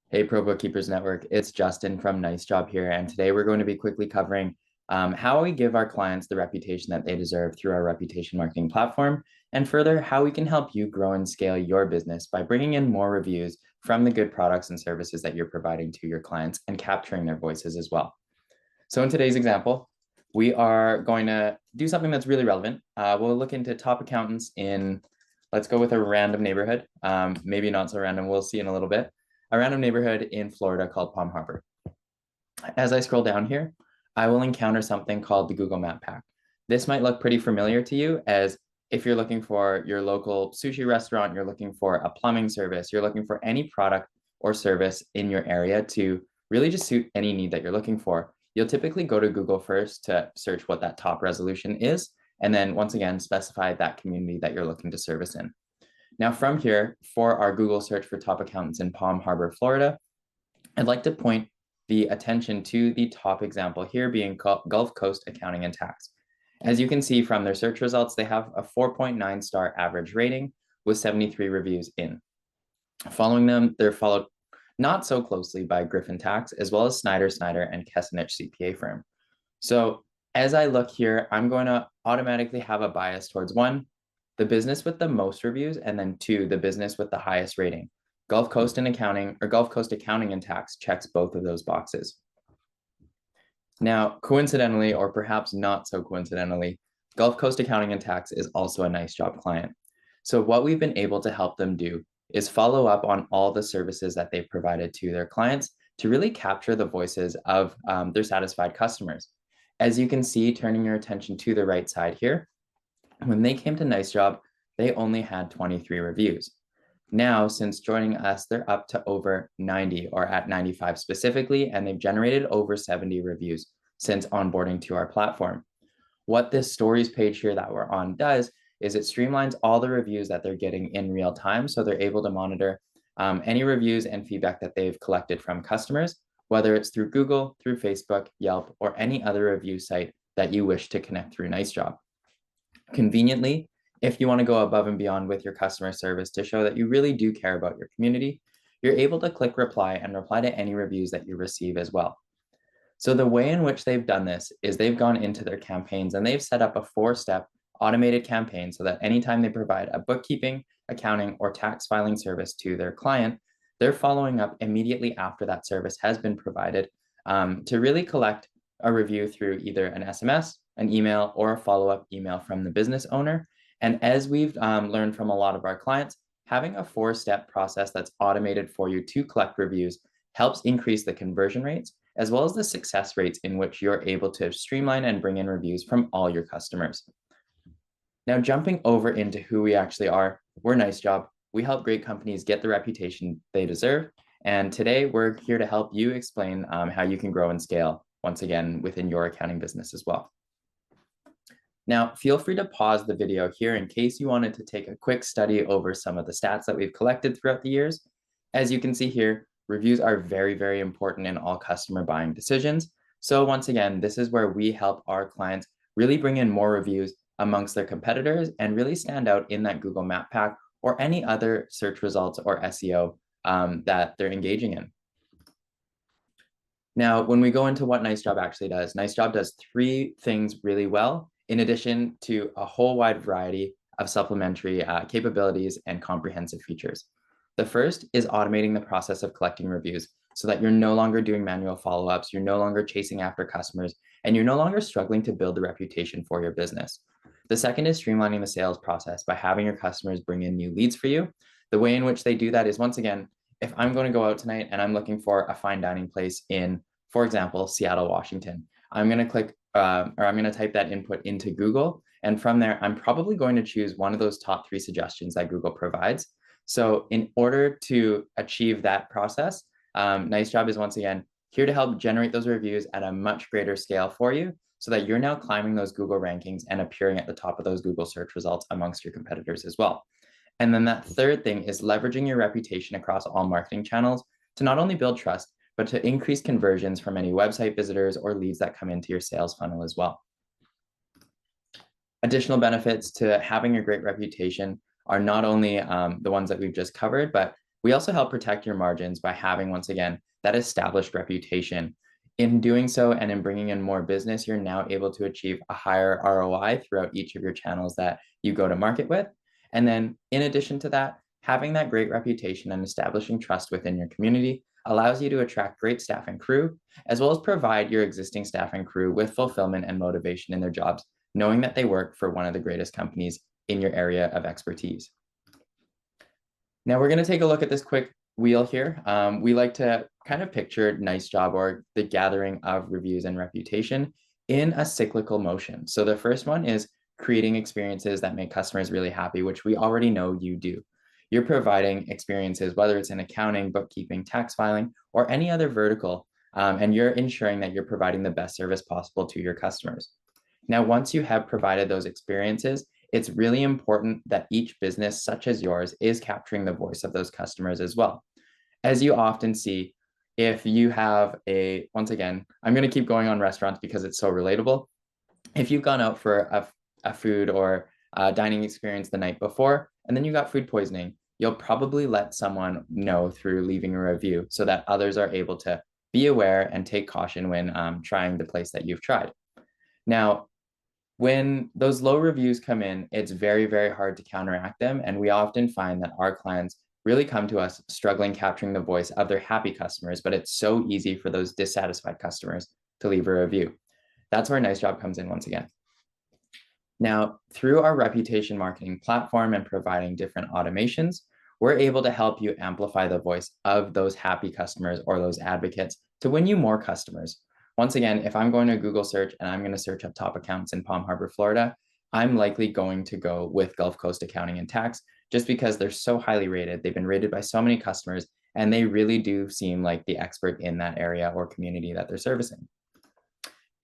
Hey, Pro Bookkeepers Network, it's Justin from Nicejob here, and today we're going to be quickly covering how we give our clients the reputation that they deserve through our reputation marketing platform, and further, how we can help you grow and scale your business by bringing in more reviews from the good products and services that you're providing to your clients and capturing their voices as well. So in today's example, we are going to do something that's really relevant. We'll look into top accountants in, let's go with a random neighborhood, maybe not so random, we'll see in a little bit, a random neighborhood in Florida called Palm Harbor. As I scroll down here, I will encounter something called the Google Map Pack. This might look pretty familiar to you, as if you're looking for your local sushi restaurant, you're looking for a plumbing service, you're looking for any product or service in your area to really just suit any need that you're looking for. You'll typically go to Google first to search what that top resolution is, and then once again, specify that community that you're looking to service in. Now from here, for our Google search for top accountants in Palm Harbor, Florida, I'd like to point the attention to the top example here being Gulf Coast Accounting and Tax. As you can see from their search results, they have a 4.9 star average rating with 73 reviews in. Following them, they're followed not so closely by Griffin Tax, as well as Snyder and Kessenich CPA firm. So as I look here, I'm going to automatically have a bias towards one, the business with the most reviews, and then two, the business with the highest rating. Gulf Coast Accounting and Tax checks both of those boxes. Now, coincidentally, or perhaps not so coincidentally, Gulf Coast Accounting and Tax is also a Nicejob client. So what we've been able to help them do is follow up on all the services that they've provided to their clients to really capture the voices of their satisfied customers. As you can see, turning your attention to the right side here, when they came to Nicejob, they only had 23 reviews. Now, since joining us, they're up to over 90 or at 95 specifically, and they've generated over 70 reviews since onboarding to our platform. What this stories page here that we're on does is it streamlines all the reviews that they're getting in real time. So they're able to monitor any reviews and feedback that they've collected from customers, whether it's through Google, through Facebook, Yelp, or any other review site that you wish to connect through Nicejob. Conveniently, if you want to go above and beyond with your customer service to show that you really do care about your community, you're able to click reply and reply to any reviews that you receive as well. So the way in which they've done this is they've gone into their campaigns and they've set up a 4-step automated campaign so that anytime they provide a bookkeeping, accounting, or tax filing service to their client, they're following up immediately after that service has been provided to really collect a review through either an SMS, an email, or a follow-up email from the business owner. And as we've learned from a lot of our clients, having a 4-step process that's automated for you to collect reviews helps increase the conversion rates, as well as the success rates in which you're able to streamline and bring in reviews from all your customers. Now, jumping over into who we actually are, we're Nicejob. We help great companies get the reputation they deserve. And today we're here to help you explain how you can grow and scale, once again, within your accounting business as well. Now, feel free to pause the video here in case you wanted to take a quick study over some of the stats that we've collected throughout the years. As you can see here, reviews are very, very important in all customer buying decisions. So once again, this is where we help our clients really bring in more reviews amongst their competitors and really stand out in that Google Map Pack or any other search results or SEO that they're engaging in. Now, when we go into what Nicejob actually does, Nicejob does 3 things really well, in addition to a whole wide variety of supplementary capabilities and comprehensive features. The first is automating the process of collecting reviews so that you're no longer doing manual follow-ups, you're no longer chasing after customers, and you're no longer struggling to build the reputation for your business. The second is streamlining the sales process by having your customers bring in new leads for you. The way in which they do that is, once again, if I'm going to go out tonight and I'm looking for a fine dining place in, for example, Seattle, Washington, I'm going to click or I'm going to type that input into Google. And from there, I'm probably going to choose one of those top 3 suggestions that Google provides. So in order to achieve that process, Nicejob is once again here to help generate those reviews at a much greater scale for you so that you're now climbing those Google rankings and appearing at the top of those Google search results amongst your competitors as well. And then that third thing is leveraging your reputation across all marketing channels to not only build trust, but to increase conversions from any website visitors or leads that come into your sales funnel as well. Additional benefits to having a great reputation are not only the ones that we've just covered, but We also help protect your margins by having, once again, that established reputation. In doing so and in bringing in more business, you're now able to achieve a higher ROI throughout each of your channels that you go to market with. And then in addition to that, having that great reputation and establishing trust within your community allows you to attract great staff and crew, as well as provide your existing staff and crew with fulfillment and motivation in their jobs, knowing that they work for one of the greatest companies in your area of expertise. Now we're going to take a look at this quick wheel here. We like to kind of picture Nicejob, or the gathering of reviews and reputation, in a cyclical motion. So the first one is creating experiences that make customers really happy, which we already know you do. You're providing experiences, whether it's in accounting, bookkeeping, tax filing, or any other vertical, and you're ensuring that you're providing the best service possible to your customers. Now, once you have provided those experiences, it's really important that each business, such as yours, is capturing the voice of those customers as well. As you often see, if you have once again, I'm going to keep going on restaurants because it's so relatable. If you've gone out for a food or dining experience the night before, and then you got food poisoning, you'll probably let someone know through leaving a review so that others are able to be aware and take caution when trying the place that you've tried. Now, when those low reviews come in, it's very, very hard to counteract them. And we often find that our clients really come to us struggling capturing the voice of their happy customers, but it's so easy for those dissatisfied customers to leave a review. That's where Nicejob comes in once again. Now, through our reputation marketing platform and providing different automations, we're able to help you amplify the voice of those happy customers or those advocates to win you more customers. Once again, if I'm going to Google search and I'm going to search up top accounts in Palm Harbor, Florida, I'm likely going to go with Gulf Coast Accounting and Tax just because they're so highly rated. They've been rated by so many customers, and they really do seem like the expert in that area or community that they're servicing.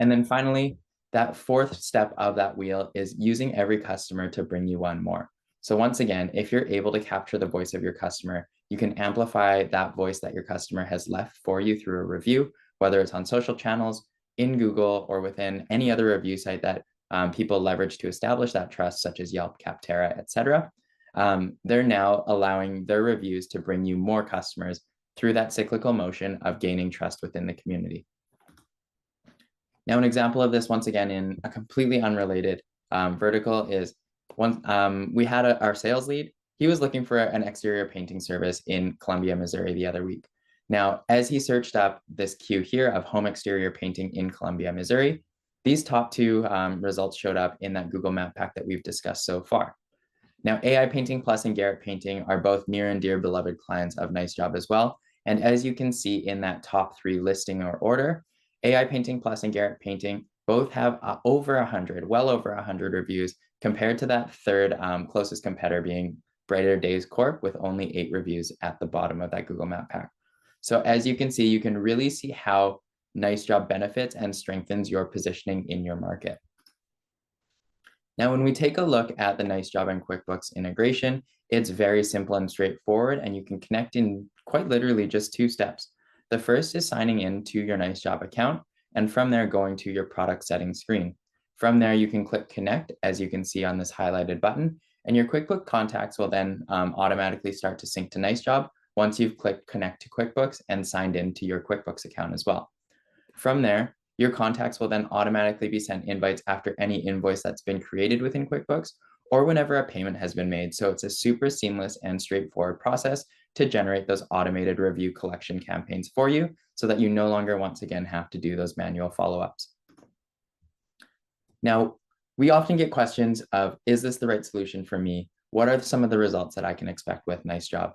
And then finally, that fourth step of that wheel is using every customer to bring you one more. So once again, if you're able to capture the voice of your customer, you can amplify that voice that your customer has left for you through a review, whether it's on social channels, in Google, or within any other review site that people leverage to establish that trust, such as Yelp, Capterra, etc. They're now allowing their reviews to bring you more customers through that cyclical motion of gaining trust within the community. Now, an example of this, once again, in a completely unrelated vertical is we had our sales lead. He was looking for an exterior painting service in Columbia, Missouri the other week. Now, as he searched up this queue here of home exterior painting in Columbia, Missouri, these top two results showed up in that Google map pack that we've discussed so far. Now, AI Painting Plus and Garrett Painting are both near and dear beloved clients of Nicejob as well. And as you can see in that top three listing or order, AI Painting Plus and Garrett Painting both have over 100, well over 100 reviews compared to that third closest competitor being Brighter Days Corp with only 8 reviews at the bottom of that Google map pack. So as you can see, you can really see how Nicejob benefits and strengthens your positioning in your market. Now, when we take a look at the Nicejob and QuickBooks integration, it's very simple and straightforward, and you can connect in quite literally just 2 steps. The first is signing in to your Nicejob account, and from there going to your product settings screen. From there, you can click connect, as you can see on this highlighted button, and your QuickBooks contacts will then automatically start to sync to Nicejob once you've clicked connect to QuickBooks and signed into your QuickBooks account as well. From there, your contacts will then automatically be sent invites after any invoice that's been created within QuickBooks or whenever a payment has been made. So it's a super seamless and straightforward process to generate those automated review collection campaigns for you so that you no longer once again have to do those manual follow-ups. Now, we often get questions of, is this the right solution for me? What are some of the results that I can expect with Nicejob?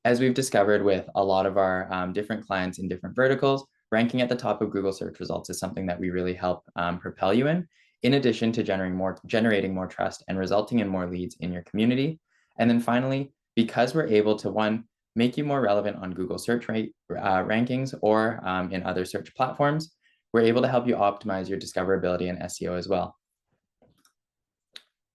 As we've discovered with a lot of our different clients in different verticals, ranking at the top of Google search results is something that we really help propel you in addition to generating more trust and resulting in more leads in your community. And then finally, because we're able to, one, make you more relevant on Google search rankings or in other search platforms, we're able to help you optimize your discoverability and SEO as well.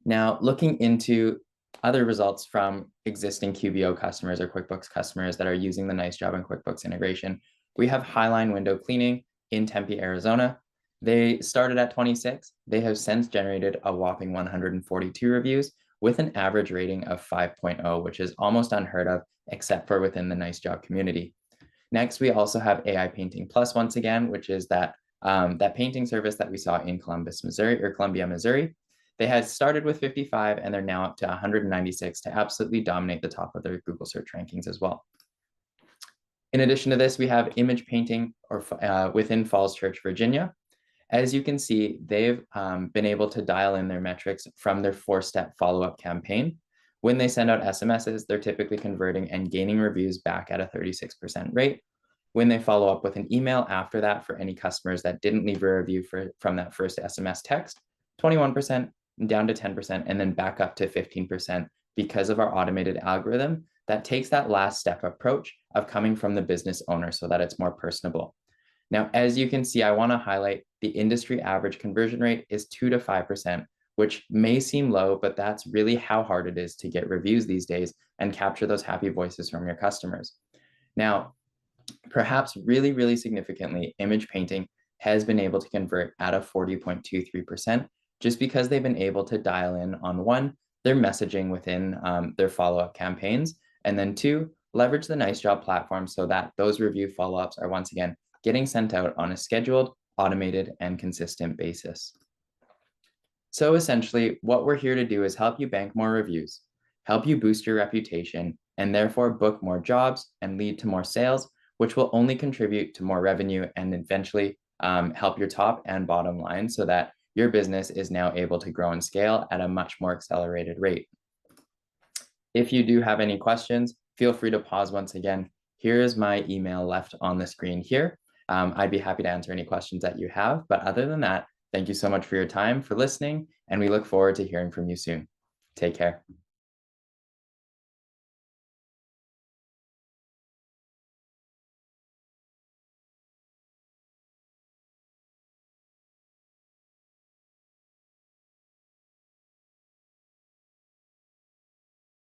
Now, looking into other results from existing QBO customers or QuickBooks customers that are using the Nicejob and QuickBooks integration, we have Highline Window Cleaning in Tempe, Arizona. They started at 26. They have since generated a whopping 142 reviews with an average rating of 5.0, which is almost unheard of, except for within the Nicejob community. Next, we also have AI Painting Plus once again, which is that painting service that we saw in Columbia, Missouri. They had started with 55 and they're now up to 196 to absolutely dominate the top of their Google search rankings as well. In addition to this, we have image painting within Falls Church, Virginia. As you can see, they've been able to dial in their metrics from their 4-step follow-up campaign. When they send out SMSs, they're typically converting and gaining reviews back at a 36% rate. When they follow up with an email after that for any customers that didn't leave a review from that first SMS text, 21%, down to 10%, and then back up to 15% because of our automated algorithm that takes that last step approach of coming from the business owner so that it's more personable. Now, as you can see, I want to highlight the industry average conversion rate is 2 to 5%, which may seem low, but that's really how hard it is to get reviews these days and capture those happy voices from your customers. Now, perhaps really, really significantly, image painting has been able to convert at a 40.23%, just because they've been able to dial in on one, their messaging within their follow-up campaigns, and then two, leverage the Nicejob platform so that those review follow-ups are once again getting sent out on a scheduled, automated, and consistent basis. So essentially, what we're here to do is help you bank more reviews, help you boost your reputation, and therefore book more jobs and lead to more sales, which will only contribute to more revenue and eventually help your top and bottom line so that your business is now able to grow and scale at a much more accelerated rate. If you do have any questions, feel free to pause once again. Here is my email left on the screen here. I'd be happy to answer any questions that you have. But other than that, thank you so much for your time, for listening, and we look forward to hearing from you soon. Take care.